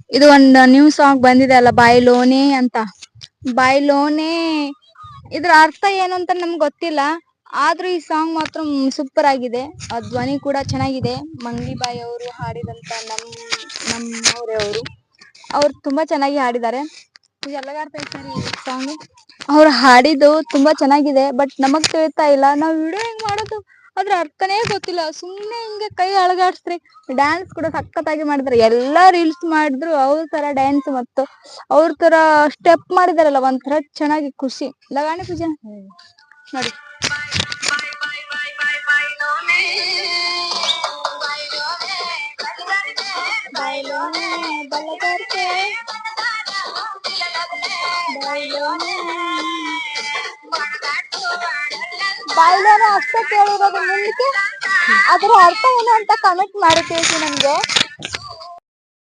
ಇದು ಒಂದು new song ಬಂದಿದೆ ಅಲ್ಲ ಬಾಯ್ಲೋನೆ ಅಂತ. ಬಾಯ್ಲೋನೆ ಇದ್ರ ಅರ್ಥ ಏನು ಅಂತ ನಮ್ಗೆ ಗೊತ್ತಿಲ್ಲ. ಆದ್ರೂ ಈ ಸಾಂಗ್ ಮಾತ್ರ ಸೂಪರ್ ಆಗಿದೆ. ಧ್ವನಿ ಕೂಡ ಚೆನ್ನಾಗಿದೆ. ಮಂಗ್ಲಿ ಬಾಯ್ ಅವರು ಹಾಡಿದಂತ ನಮ್ಮವರೇ ಅವ್ರು ತುಂಬಾ ಚೆನ್ನಾಗಿ ಹಾಡಿದ್ದಾರೆ. ಸಾಂಗ್ ಅವ್ರು ಹಾಡಿದ್ದು ತುಂಬಾ ಚೆನ್ನಾಗಿದೆ. ಬಟ್ ನಮಗ್ ತಿಳಿತಾ ಇಲ್ಲ, ನಾವ್ ವಿಡಿಯೋ ಹೆಂಗ್ ಮಾಡೋದು ಅದ್ರ ಅರ್ಥನೇ ಗೊತ್ತಿಲ್ಲ. ಸುಮ್ನೆ ಹಿಂಗೆ ಕೈ ಅಳಗಾಡ್ಸ್ರಿ. ಡ್ಯಾನ್ಸ್ ಕೂಡ ಸಖತ್ತಾಗಿ ಮಾಡಿದಾರೆ. ಎಲ್ಲಾ ರೀಲ್ಸ್ ಮಾಡಿದ್ರು ಅವ್ರ ತರ ಡ್ಯಾನ್ಸ್ ಮತ್ತು ಅವ್ರ ತರ ಸ್ಟೆಪ್ ಮಾಡಿದಾರಲ್ಲ, ಒಂಥರ ಚೆನ್ನಾಗಿ ಖುಷಿ. ಲಗಾಣಿ ಪೂಜಾ ನೋಡಿ. ಬಾಯ್ಲೋನೆ ಅಷ್ಟೇ ಕೇಳಿರೋದು. ಮುಂದಕ್ಕೆ ಅದರ ಅರ್ಥ ಏನು ಅಂತ ಕಮೆಂಟ್ ಮಾಡಿ ತಿಳಿಸಿ ನಮ್ಗೆ.